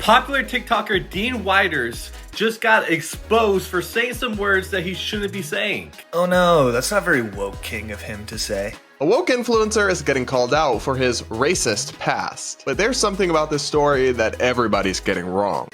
Popular TikToker Dean Widers just got exposed for saying some words that he shouldn't be saying. Oh no, that's not very woke king of him to say. A woke influencer is getting called out for his racist past, but there's something about this story that everybody's getting wrong.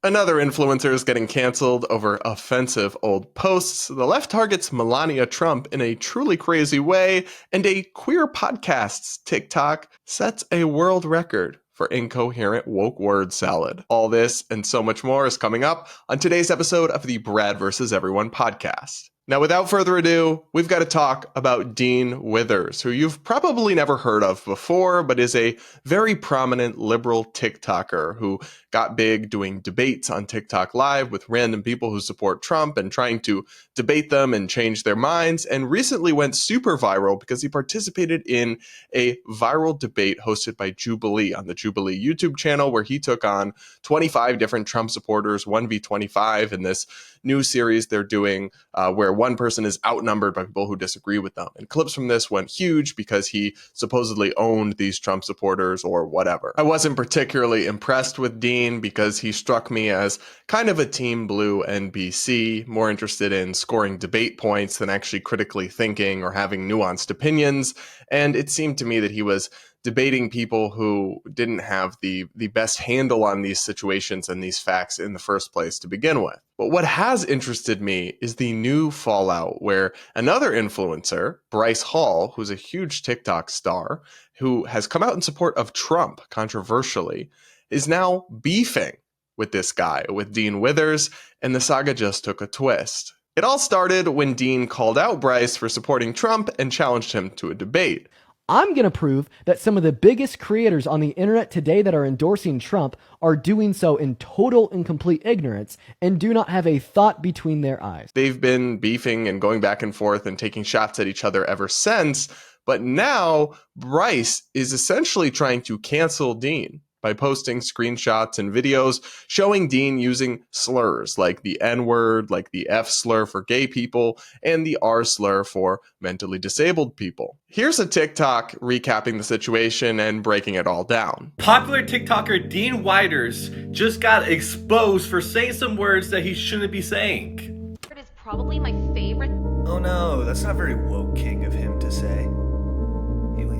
Another influencer is getting canceled over offensive old posts. The left targets Melania Trump in a truly crazy way, and a queer podcast's TikTok sets a world record for incoherent woke word salad. All this and so much more is coming up on today's episode of the Brad vs. Everyone podcast. Now, without further ado, we've got to talk about Dean Withers, who you've probably never heard of before, but is a very prominent liberal TikToker who got big doing debates on TikTok Live with random people who support Trump and trying to debate them and change their minds, and recently went super viral because he participated in a viral debate hosted by Jubilee on the Jubilee YouTube channel, where he took on 25 different Trump supporters, 1v25, in this new series they're doing where one person is outnumbered by people who disagree with them. And clips from this went huge because he supposedly owned these Trump supporters or whatever. I wasn't particularly impressed with Dean because he struck me as kind of a Team Blue NBC, more interested in scoring debate points than actually critically thinking or having nuanced opinions. And it seemed to me that he was debating people who didn't have the best handle on these situations and these facts in the first place to begin with. But what has interested me is the new fallout where another influencer, Bryce Hall, who's a huge TikTok star, who has come out in support of Trump controversially, is now beefing with this guy, with Dean Withers, and the saga just took a twist. It all started when Dean called out Bryce for supporting Trump and challenged him to a debate. I'm going to prove that some of the biggest creators on the internet today that are endorsing Trump are doing so in total and complete ignorance and do not have a thought between their eyes. They've been beefing and going back and forth and taking shots at each other ever since, but now Bryce is essentially trying to cancel Dean by posting screenshots and videos showing Dean using slurs like the N-word, like the F slur for gay people, and the R slur for mentally disabled people. Here's a TikTok recapping the situation and breaking it all down. Popular TikToker Dean Widers just got exposed for saying some words that he shouldn't be saying. It is probably my favorite. Oh no, that's not very woke king of him to say.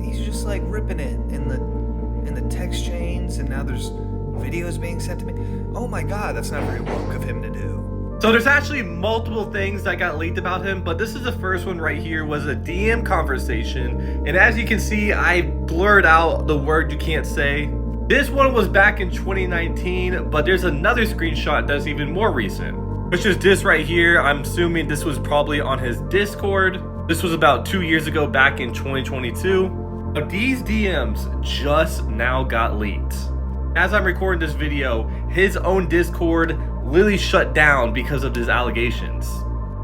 He's just like ripping it in the text chains, and now there's videos being sent to me. Oh my god, that's not very woke of him to do. So there's actually multiple things that got leaked about him, but this is the first one right here, was a DM conversation, and as you can see, I blurred out the word you can't say. This one was back in 2019, but there's another screenshot that's even more recent, which is this right here. I'm assuming this was probably on his Discord. This was about 2 years ago, back in 2022. But these DMs just now got leaked. As I'm recording this video, his own Discord literally shut down because of his allegations.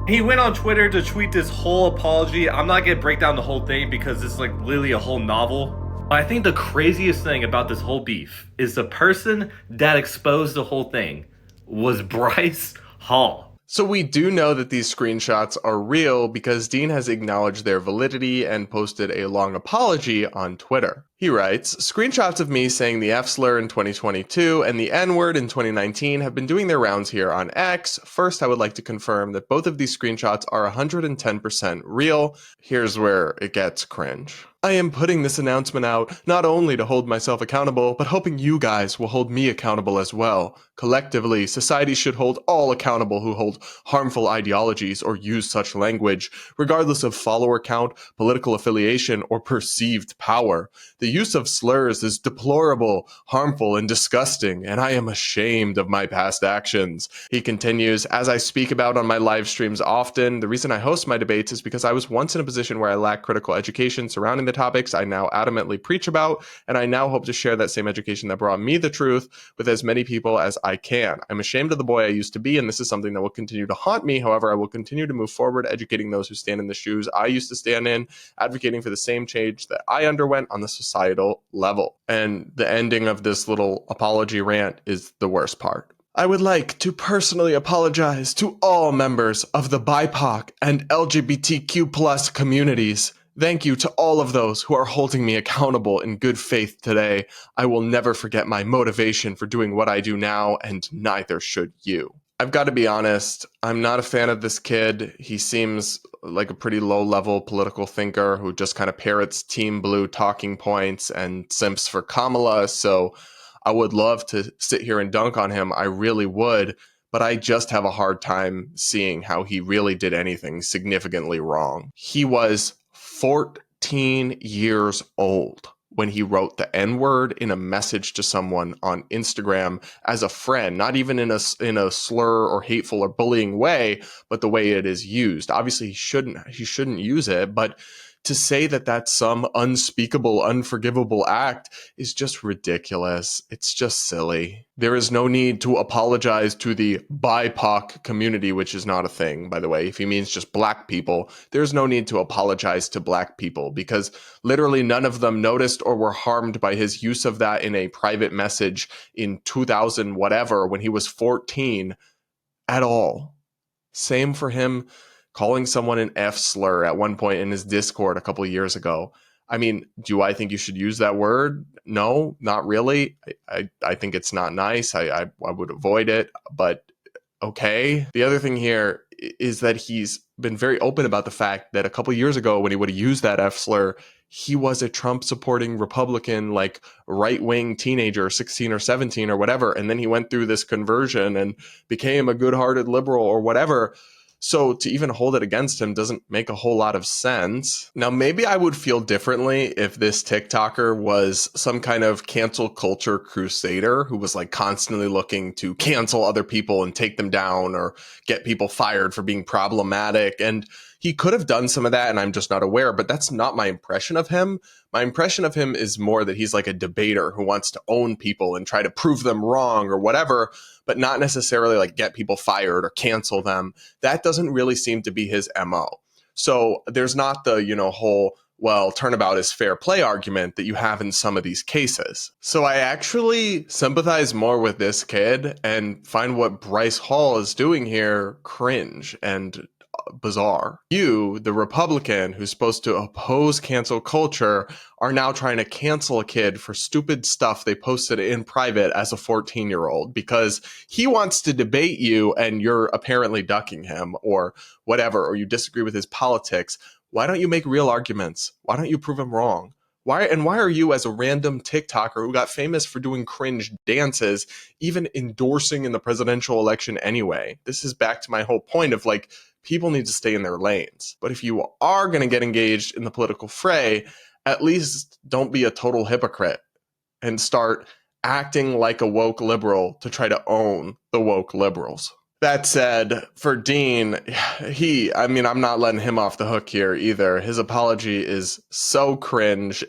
He went on Twitter to tweet this whole apology. I'm not gonna break down the whole thing because it's like literally a whole novel. But I think the craziest thing about this whole beef is the person that exposed the whole thing was Bryce Hall. So we do know that these screenshots are real because Dean has acknowledged their validity and posted a long apology on Twitter. He writes, "Screenshots of me saying the F slur in 2022 and the N-word in 2019 have been doing their rounds here on X. First, I would like to confirm that both of these screenshots are 110% real. Here's where it gets cringe. I am putting this announcement out not only to hold myself accountable, but hoping you guys will hold me accountable as well. Collectively, society should hold all accountable who hold harmful ideologies or use such language, regardless of follower count, political affiliation, or perceived power. The use of slurs is deplorable, harmful, and disgusting, and I am ashamed of my past actions." He continues, "As I speak about on my live streams often, the reason I host my debates is because I was once in a position where I lacked critical education surrounding the topics I now adamantly preach about, and I now hope to share that same education that brought me the truth with as many people as I can. I'm ashamed of the boy I used to be, and this is something that will continue to haunt me. However, I will continue to move forward, educating those who stand in the shoes I used to stand in, advocating for the same change that I underwent on the societal level." And the ending of this little apology rant is the worst part. "I would like to personally apologize to all members of the BIPOC and LGBTQ+ communities. Thank you to all of those who are holding me accountable in good faith today. I will never forget my motivation for doing what I do now, and neither should you. I've got to be honest, I'm not a fan of this kid. He seems like a pretty low-level political thinker who just kind of parrots Team Blue talking points and simps for Kamala, so I would love to sit here and dunk on him. I really would, but I just have a hard time seeing how he really did anything significantly wrong. He was 14 years old when he wrote the N-word in a message to someone on Instagram as a friend, not even in a slur or hateful or bullying way, but the way it is used. Obviously, he shouldn't use it, but to say that that's some unspeakable, unforgivable act is just ridiculous. It's just silly. There is no need to apologize to the BIPOC community, which is not a thing, by the way. If he means just black people, there's no need to apologize to black people because literally none of them noticed or were harmed by his use of that in a private message in 2000 whatever when he was 14 at all. Same for him calling someone an F slur at one point in his Discord a couple of years ago. I mean, do I think you should use that word? No, not really. I think it's not nice. I would avoid it, but okay. The other thing here is that he's been very open about the fact that a couple of years ago when he would have used that F slur, he was a Trump supporting Republican, like right-wing teenager, 16 or 17 or whatever. And then he went through this conversion and became a good-hearted liberal or whatever. So to even hold it against him doesn't make a whole lot of sense. Now, maybe I would feel differently if this TikToker was some kind of cancel culture crusader who was like constantly looking to cancel other people and take them down or get people fired for being problematic. And he could have done some of that, and I'm just not aware, but that's not my impression of him. My impression of him is more that he's like a debater who wants to own people and try to prove them wrong or whatever, but not necessarily like get people fired or cancel them. That doesn't really seem to be his MO. So there's not the, whole, well, turnabout is fair play argument that you have in some of these cases. So I actually sympathize more with this kid and find what Bryce Hall is doing here cringe and bizarre. You, the Republican who's supposed to oppose cancel culture, are now trying to cancel a kid for stupid stuff they posted in private as a 14-year-old because he wants to debate you and you're apparently ducking him or whatever, or you disagree with his politics. Why don't you make real arguments? Why don't you prove him wrong? Why are you, as a random TikToker who got famous for doing cringe dances, even endorsing in the presidential election anyway? This is back to my whole point of like, people need to stay in their lanes. But if you are going to get engaged in the political fray, at least don't be a total hypocrite and start acting like a woke liberal to try to own the woke liberals. That said, for Dean, I'm not letting him off the hook here either. His apology is so cringe,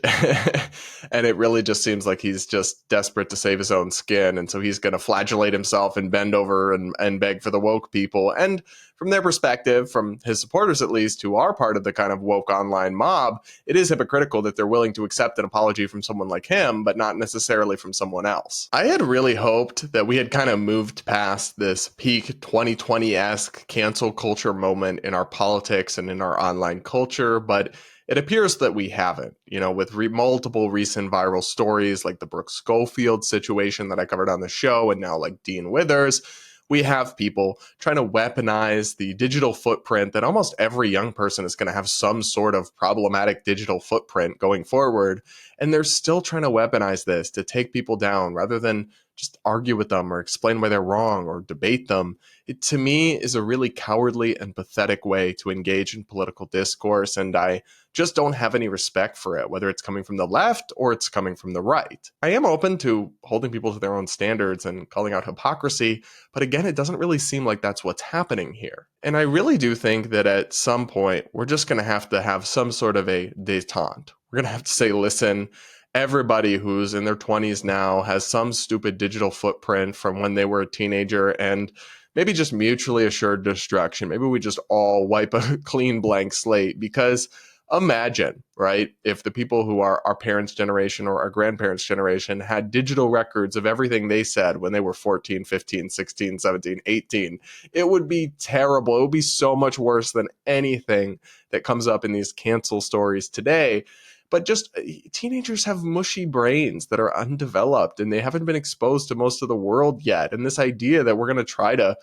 and it really just seems like he's just desperate to save his own skin, and so he's going to flagellate himself and bend over and beg for the woke people. And from their perspective, from his supporters at least, who are part of the kind of woke online mob, it is hypocritical that they're willing to accept an apology from someone like him, but not necessarily from someone else. I had really hoped that we had kind of moved past this peak 2020-esque cancel culture moment in our politics and in our online culture, but it appears that we haven't, with multiple recent viral stories like the Brooke Schofield situation that I covered on the show, and now like Dean Withers. We have people trying to weaponize the digital footprint that almost every young person is going to have some sort of problematic digital footprint going forward. And they're still trying to weaponize this to take people down rather than just argue with them or explain why they're wrong or debate them. It, to me, is a really cowardly and pathetic way to engage in political discourse, and I just don't have any respect for it, whether it's coming from the left or it's coming from the right. I am open to holding people to their own standards and calling out hypocrisy, but again, it doesn't really seem like that's what's happening here. And I really do think that at some point, we're just going to have some sort of a détente. We're going to have to say, listen, everybody who's in their 20s now has some stupid digital footprint from when they were a teenager, and maybe just mutually assured destruction. Maybe we just all wipe a clean blank slate, because imagine, right, if the people who are our parents' generation or our grandparents' generation had digital records of everything they said when they were 14, 15, 16, 17, 18, it would be terrible. It would be so much worse than anything that comes up in these cancel stories today. But just teenagers have mushy brains that are undeveloped and they haven't been exposed to most of the world yet. And this idea that we're going to try to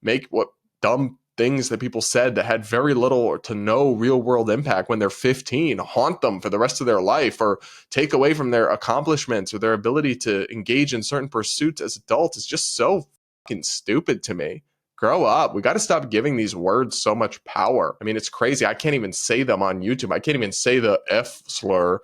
make what dumb things that people said that had very little or to no real world impact when they're 15 haunt them for the rest of their life or take away from their accomplishments or their ability to engage in certain pursuits as adults is just so fucking stupid to me. Grow up. We got to stop giving these words so much power. I mean, it's crazy. I can't even say them on YouTube. I can't even say the F slur,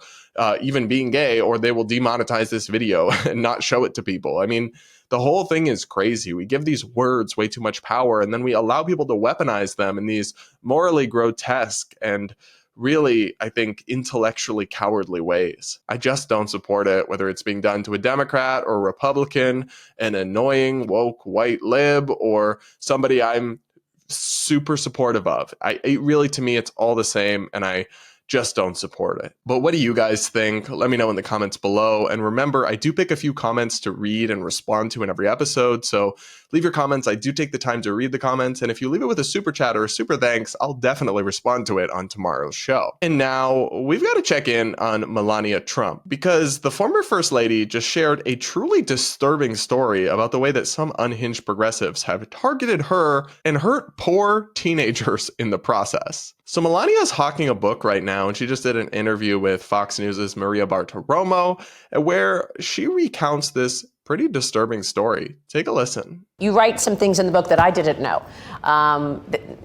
even being gay, or they will demonetize this video and not show it to people. I mean, the whole thing is crazy. We give these words way too much power, and then we allow people to weaponize them in these morally grotesque and really, I think, intellectually cowardly ways. I just don't support it, whether it's being done to a Democrat or a Republican, an annoying woke white lib, or somebody I'm super supportive of. It really, to me, it's all the same, and I just don't support it. But what do you guys think? Let me know in the comments below. And remember, I do pick a few comments to read and respond to in every episode. So leave your comments. I do take the time to read the comments. And if you leave it with a super chat or a super thanks, I'll definitely respond to it on tomorrow's show. And now we've got to check in on Melania Trump, because the former First Lady just shared a truly disturbing story about the way that some unhinged progressives have targeted her and hurt poor teenagers in the process. So Melania's hawking a book right now, and she just did an interview with Fox News' Maria Bartiromo, where she recounts this pretty disturbing story. Take a listen. You write some things in the book that I didn't know.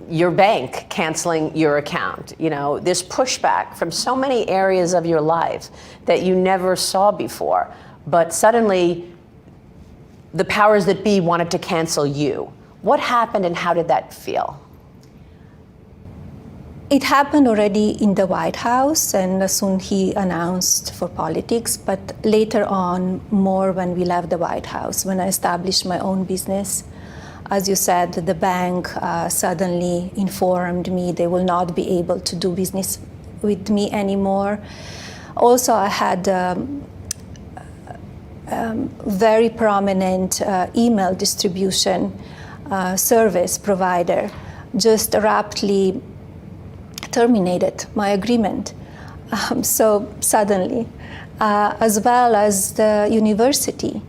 Your bank canceling your account, this pushback from so many areas of your life that you never saw before. But suddenly, the powers that be wanted to cancel you. What happened and how did that feel? It happened already in the White House, and soon he announced for politics, but later on, more when we left the White House, when I established my own business. As you said, the bank suddenly informed me they will not be able to do business with me anymore. Also, I had very prominent email distribution service provider just rapidly terminated my agreement. So suddenly, as well as the university,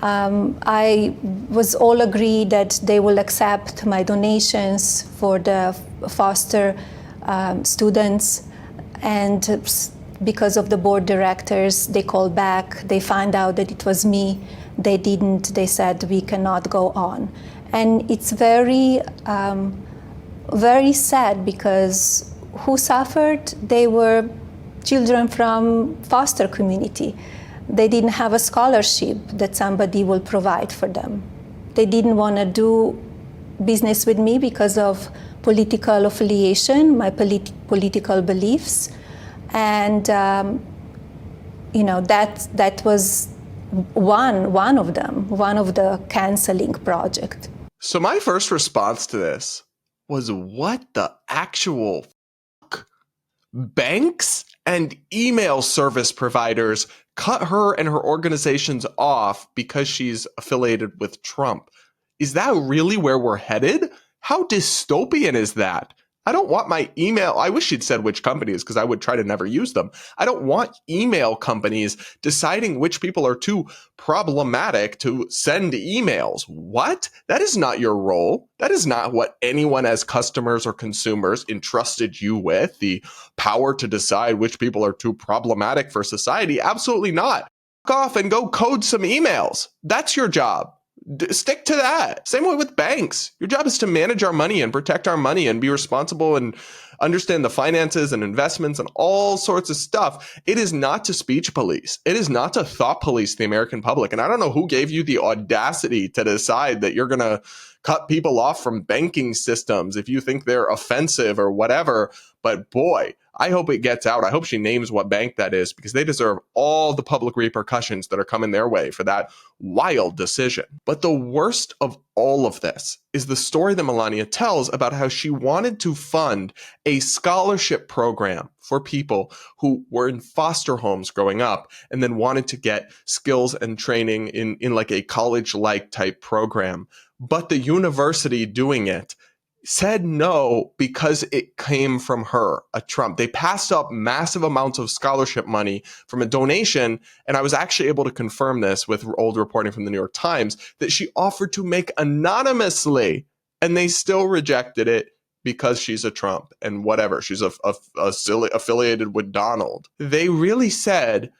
I was all agreed that they will accept my donations for the foster students, and because of the board directors, they called back, they found out that it was me, they didn't, they said we cannot go on. And it's very, very sad, because who suffered? They were children from foster community. They didn't have a scholarship that somebody will provide for them. They didn't want to do business with me because of political affiliation, my political beliefs. And, that was one of them, one of the canceling project. So my first response to this was, what the actual fuck? Banks and email service providers cut her and her organizations off because she's affiliated with Trump. Is that really where we're headed? How dystopian is that? I don't want my email. I wish she'd said which companies, because I would try to never use them. I don't want email companies deciding which people are too problematic to send emails. What? That is not your role. That is not what anyone as customers or consumers entrusted you with, the power to decide which people are too problematic for society. Absolutely not. Fuck off and go code some emails. That's your job. Stick to that. Same way with banks. Your job is to manage our money and protect our money and be responsible and understand the finances and investments and all sorts of stuff. It is not to speech police. It is not to thought police the American public. And I don't know who gave you the audacity to decide that you're going to cut people off from banking systems if you think they're offensive or whatever. But boy, I hope it gets out. I hope she names what bank that is, because they deserve all the public repercussions that are coming their way for that wild decision. But the worst of all of this is the story that Melania tells about how she wanted to fund a scholarship program for people who were in foster homes growing up and then wanted to get skills and training in like a college-like type program. But the university doing it said no because it came from her, a Trump. They passed up massive amounts of scholarship money from a donation, and I was actually able to confirm this with old reporting from the New York Times, that she offered to make anonymously, and they still rejected it because she's a Trump and whatever. She's affiliated with Donald. They really said,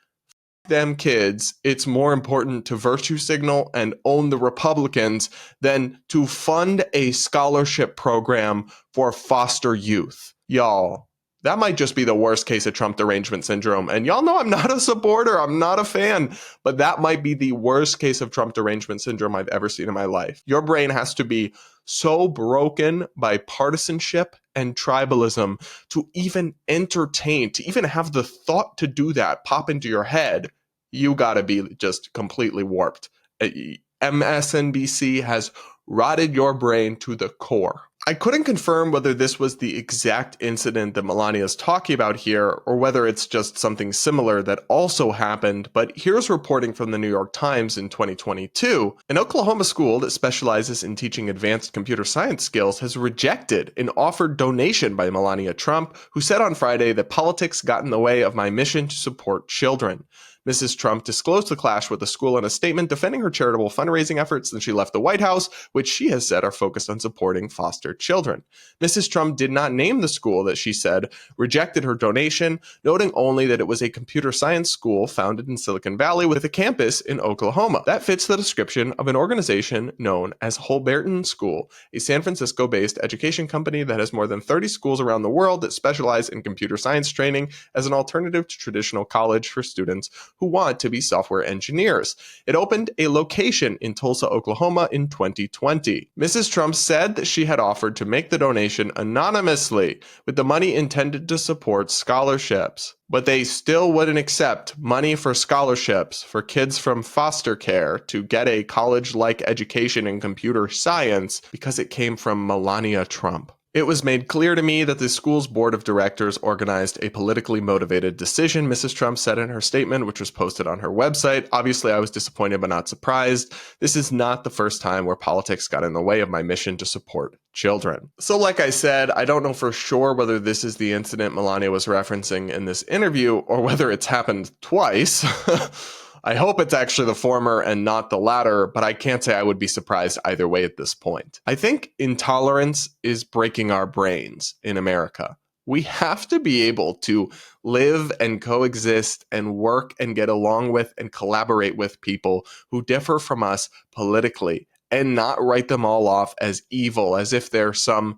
them kids, it's more important to virtue signal and own the Republicans than to fund a scholarship program for foster youth. Y'all, that might just be the worst case of Trump derangement syndrome. And y'all know I'm not a supporter, I'm not a fan, but that might be the worst case of Trump derangement syndrome I've ever seen in my life. Your brain has to be so broken by partisanship and tribalism to even entertain, to even have the thought to do that pop into your head. You gotta be just completely warped. MSNBC has rotted your brain to the core. I couldn't confirm whether this was the exact incident that Melania is talking about here, or whether it's just something similar that also happened, but here's reporting from the New York Times in 2022. An Oklahoma school that specializes in teaching advanced computer science skills has rejected an offered donation by Melania Trump, who said on Friday that politics got in the way of my mission to support children. Mrs. Trump disclosed the clash with the school in a statement defending her charitable fundraising efforts since she left the White House, which she has said are focused on supporting foster children. Mrs. Trump did not name the school that she said rejected her donation, noting only that it was a computer science school founded in Silicon Valley with a campus in Oklahoma. That fits the description of an organization known as Holberton School, a San Francisco-based education company that has more than 30 schools around the world that specialize in computer science training as an alternative to traditional college for students who want to be software engineers. It opened a location in Tulsa, Oklahoma in 2020. Mrs. Trump said that she had offered to make the donation anonymously with the money intended to support scholarships. But they still wouldn't accept money for scholarships for kids from foster care to get a college-like education in computer science because it came from Melania Trump. It was made clear to me that the school's board of directors organized a politically motivated decision, Mrs. Trump said in her statement, which was posted on her website. Obviously, I was disappointed but not surprised. This is not the first time where politics got in the way of my mission to support children. So like I said, I don't know for sure whether this is the incident Melania was referencing in this interview or whether it's happened twice. I hope it's actually the former and not the latter, but I can't say I would be surprised either way at this point. I think intolerance is breaking our brains in America. We have to be able to live and coexist and work and get along with and collaborate with people who differ from us politically and not write them all off as evil, as if they're some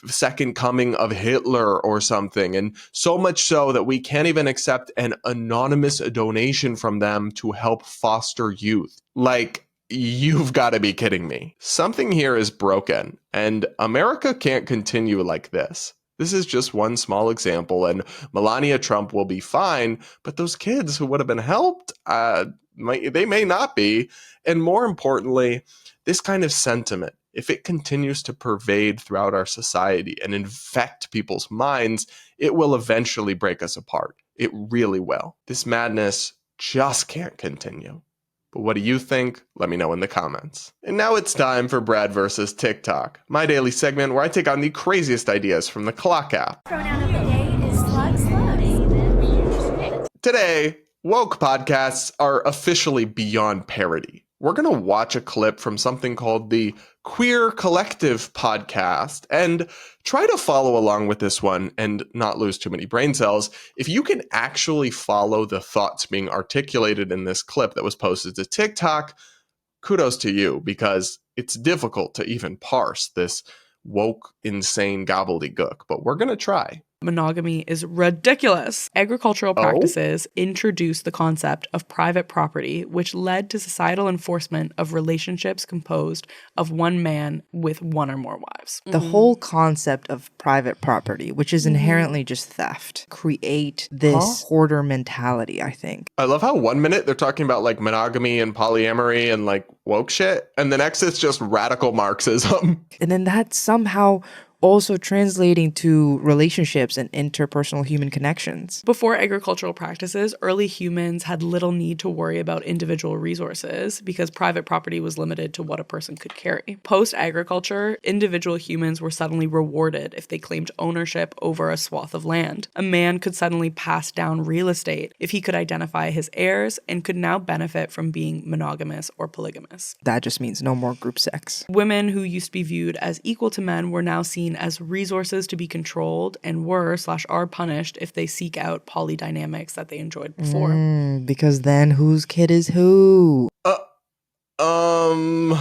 second coming of Hitler or something, and so much so that we can't even accept an anonymous donation from them to help foster youth. Like, you've got to be kidding me. Something here is broken, and America can't continue like this. This is just one small example, and Melania Trump will be fine, but those kids who would have been helped, they may not be. And more importantly, this kind of sentiment, if it continues to pervade throughout our society and infect people's minds, it will eventually break us apart. It really will. This madness just can't continue. But what do you think? Let me know in the comments. And now it's time for Brad versus TikTok, my daily segment where I take on the craziest ideas from the Clock app. Pronoun of the day is slugs. Today, woke podcasts are officially beyond parody. We're going to watch a clip from something called the Queer Collective podcast and try to follow along with this one and not lose too many brain cells. If you can actually follow the thoughts being articulated in this clip that was posted to TikTok, kudos to you, because it's difficult to even parse this woke, insane gobbledygook, but we're going to try. Monogamy is ridiculous. Agricultural practices introduced the concept of private property, which led to societal enforcement of relationships composed of one man with one or more wives. The whole concept of private property, which is inherently just theft, create this hoarder mentality, I think. I love how 1 minute they're talking about like monogamy and polyamory and like woke shit, and the next it's just radical Marxism. And then that's somehow also translating to relationships and interpersonal human connections. Before agricultural practices, early humans had little need to worry about individual resources because private property was limited to what a person could carry. Post-agriculture, individual humans were suddenly rewarded if they claimed ownership over a swath of land. A man could suddenly pass down real estate if he could identify his heirs and could now benefit from being monogamous or polygamous. That just means no more group sex. Women who used to be viewed as equal to men were now seen as resources to be controlled and are punished if they seek out polydynamics that they enjoyed before. Because then whose kid is who? I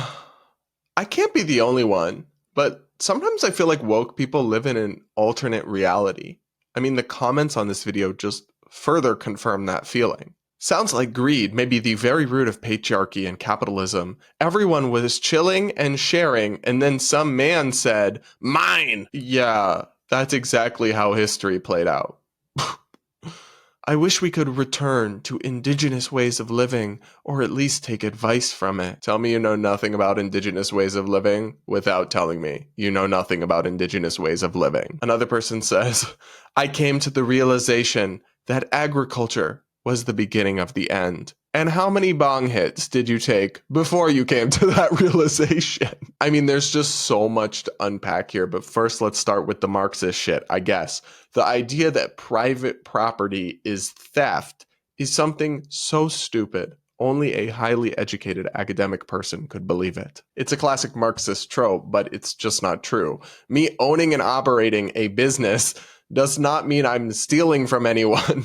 can't be the only one, but sometimes I feel like woke people live in an alternate reality. I mean, the comments on this video just further confirm that feeling. Sounds like greed may be the very root of patriarchy and capitalism. Everyone was chilling and sharing, and then some man said, "Mine!" Yeah, that's exactly how history played out. I wish we could return to indigenous ways of living, or at least take advice from it. Tell me you know nothing about indigenous ways of living without telling me you know nothing about indigenous ways of living. Another person says, I came to the realization that agriculture was the beginning of the end. And how many bong hits did you take before you came to that realization? I mean, there's just so much to unpack here, but first let's start with the Marxist shit, I guess. The idea that private property is theft is something so stupid. Only a highly educated academic person could believe it. It's a classic Marxist trope, but it's just not true. Me owning and operating a business does not mean I'm stealing from anyone.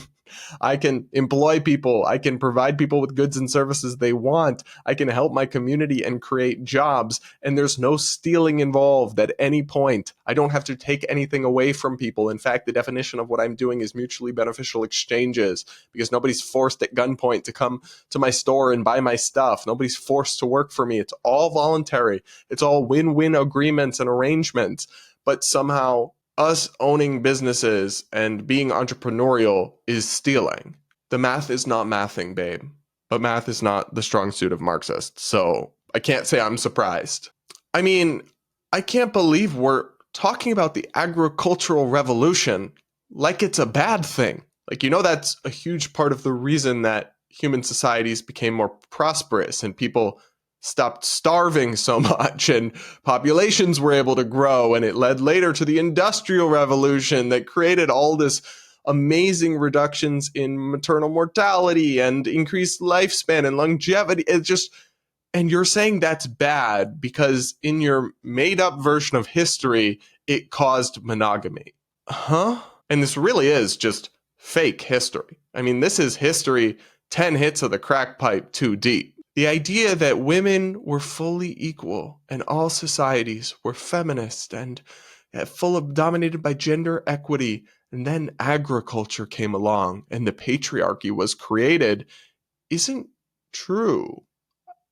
I can employ people. I can provide people with goods and services they want. I can help my community and create jobs. And there's no stealing involved at any point. I don't have to take anything away from people. In fact, the definition of what I'm doing is mutually beneficial exchanges because nobody's forced at gunpoint to come to my store and buy my stuff. Nobody's forced to work for me. It's all voluntary. It's all win-win agreements and arrangements. But somehow us owning businesses and being entrepreneurial is stealing. The math is not mathing, babe. But math is not the strong suit of Marxists, so I can't say I'm surprised. I mean, I can't believe we're talking about the agricultural revolution like it's a bad thing. Like, you know, that's a huge part of the reason that human societies became more prosperous and people stopped starving so much and populations were able to grow, and it led later to the Industrial Revolution that created all this amazing reductions in maternal mortality and increased lifespan and longevity. It's just, and you're saying that's bad because in your made up version of history, it caused monogamy. Huh? And this really is just fake history. I mean, this is history 10 hits of the crack pipe too deep. The idea that women were fully equal and all societies were feminist and dominated by gender equity, and then agriculture came along and the patriarchy was created, isn't true.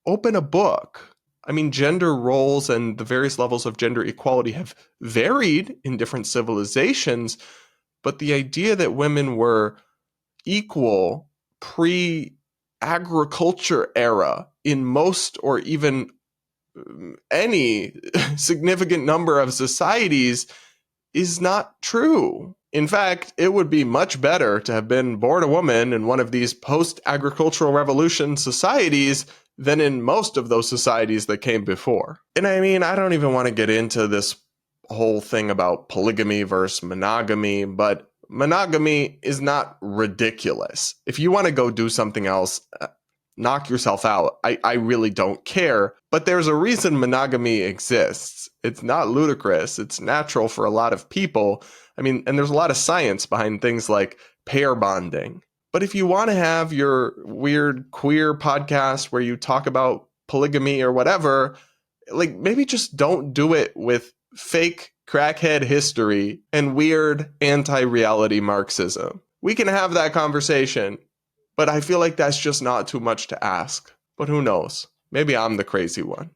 Open a book. I mean, gender roles and the various levels of gender equality have varied in different civilizations, but the idea that women were equal pre-agriculture era in most or even any significant number of societies is not true. In fact, it would be much better to have been born a woman in one of these post-agricultural revolution societies than in most of those societies that came before. And I mean, I don't even want to get into this whole thing about polygamy versus monogamy, but monogamy is not ridiculous. If you want to go do something else, knock yourself out. I really don't care. But there's a reason monogamy exists. It's not ludicrous. It's natural for a lot of people. I mean, and there's a lot of science behind things like pair bonding. But if you want to have your weird queer podcast where you talk about polygamy or whatever, like maybe just don't do it with fake crackhead history, and weird anti-reality Marxism. We can have that conversation, but I feel like that's just not too much to ask. But who knows? Maybe I'm the crazy one.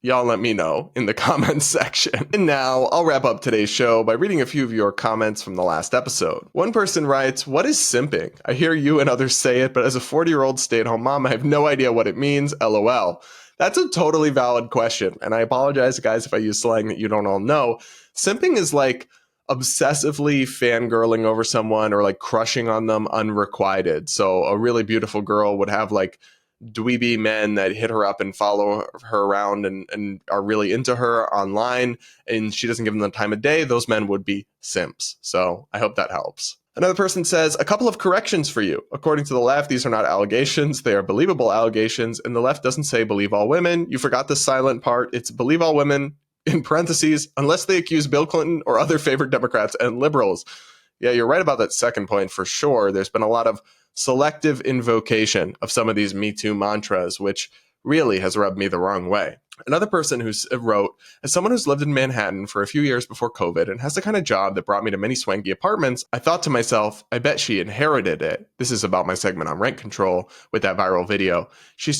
Y'all let me know in the comments section. And now I'll wrap up today's show by reading a few of your comments from the last episode. One person writes, "What is simping? I hear you and others say it, but as a 40-year-old stay-at-home mom, I have no idea what it means. LOL." That's a totally valid question. And I apologize, guys, if I use slang that you don't all know. Simping is like obsessively fangirling over someone or like crushing on them unrequited. So a really beautiful girl would have like dweeby men that hit her up and follow her around and are really into her online, and she doesn't give them the time of day. Those men would be simps. So I hope that helps. Another person says, "A couple of corrections for you. According to the left, these are not allegations. They are believable allegations. And the left doesn't say believe all women. You forgot the silent part. It's believe all women, in parentheses, unless they accuse Bill Clinton or other favorite Democrats and liberals." Yeah, you're right about that second point for sure. There's been a lot of selective invocation of some of these Me Too mantras, which really has rubbed me the wrong way. Another person who wrote, "As someone who's lived in Manhattan for a few years before COVID and has the kind of job that brought me to many swanky apartments, I thought to myself, I bet she inherited it." This is about my segment on rent control with that viral video.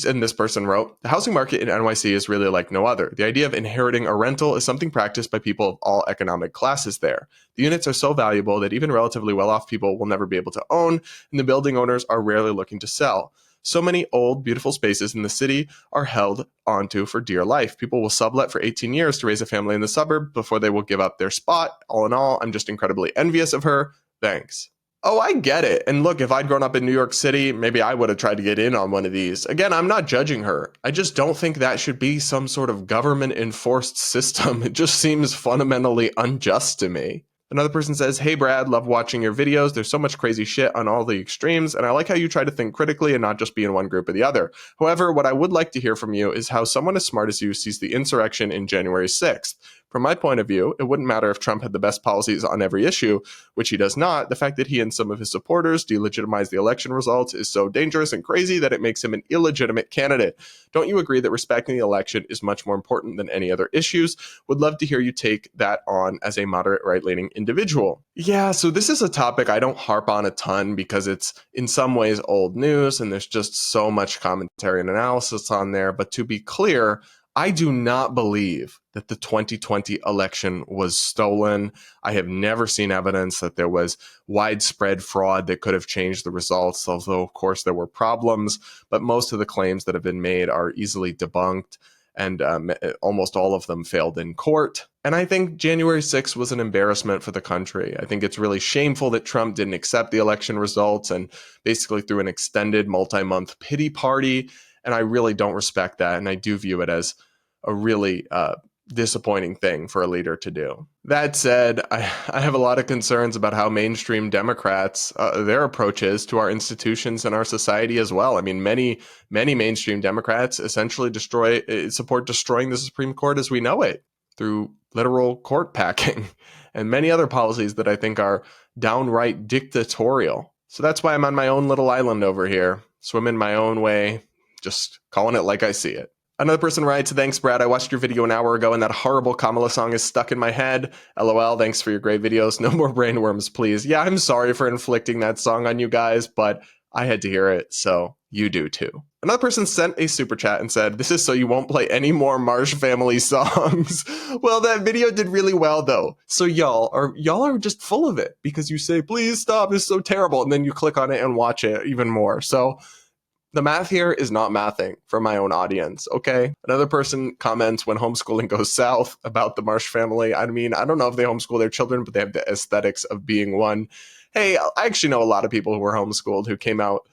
And this person wrote, "The housing market in NYC is really like no other. The idea of inheriting a rental is something practiced by people of all economic classes there. The units are so valuable that even relatively well-off people will never be able to own, and the building owners are rarely looking to sell. So many old, beautiful spaces in the city are held onto for dear life. People will sublet for 18 years to raise a family in the suburb before they will give up their spot. All in all, I'm just incredibly envious of her. Thanks." Oh, I get it. And look, if I'd grown up in New York City, maybe I would have tried to get in on one of these. Again, I'm not judging her. I just don't think that should be some sort of government-enforced system. It just seems fundamentally unjust to me. Another person says, "Hey Brad, love watching your videos. There's so much crazy shit on all the extremes, and I like how you try to think critically and not just be in one group or the other. However, what I would like to hear from you is how someone as smart as you sees the insurrection in January 6th. From my point of view, it wouldn't matter if Trump had the best policies on every issue, which he does not. The fact that he and some of his supporters delegitimize the election results is so dangerous and crazy that it makes him an illegitimate candidate. Don't you agree that respecting the election is much more important than any other issues? Would love to hear you take that on as a moderate right-leaning individual." Yeah, so this is a topic I don't harp on a ton because it's in some ways old news and there's just so much commentary and analysis on there. But to be clear, I do not believe that the 2020 election was stolen. I have never seen evidence that there was widespread fraud that could have changed the results, although, of course, there were problems. But most of the claims that have been made are easily debunked, and almost all of them failed in court. And I think January 6th was an embarrassment for the country. I think it's really shameful that Trump didn't accept the election results and basically threw an extended multi-month pity party. And I really don't respect that. And I do view it as a really disappointing thing for a leader to do. That said, I have a lot of concerns about how mainstream Democrats, their approach is to our institutions and our society as well. I mean, many mainstream Democrats essentially support destroying the Supreme Court as we know it through literal court packing and many other policies that I think are downright dictatorial. So that's why I'm on my own little island over here, swimming my own way, just calling it like I see it. Another person writes, "Thanks, Brad. I watched your video an hour ago and that horrible Kamala song is stuck in my head. LOL, thanks for your great videos. No more brainworms, please." Yeah, I'm sorry for inflicting that song on you guys, but I had to hear it, so you do too. Another person sent a super chat and said, "This is so you won't play any more Marsh Family songs." Well, that video did really well, though. So y'all are just full of it because you say, "Please stop, this is so terrible," and then you click on it and watch it even more. So the math here is not mathing for my own audience, okay? Another person comments, "When homeschooling goes south," about the Marsh family. I mean, I don't know if they homeschool their children, but they have the aesthetics of being one. Hey, I actually know a lot of people who were homeschooled who came out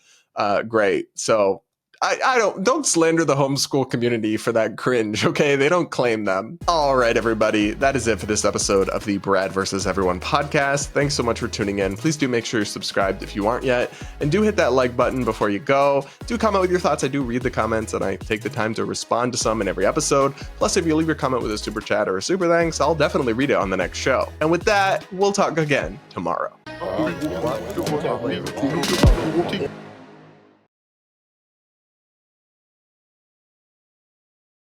great. So I don't slander the homeschool community for that cringe, okay? They don't claim them. All right, everybody, that is it for this episode of the Brad vs. Everyone podcast. Thanks so much for tuning in. Please do make sure you're subscribed if you aren't yet, and do hit that like button before you go. Do comment with your thoughts. I do read the comments, and I take the time to respond to some in every episode. Plus, if you leave your comment with a super chat or a super thanks, I'll definitely read it on the next show. And with that, we'll talk again tomorrow.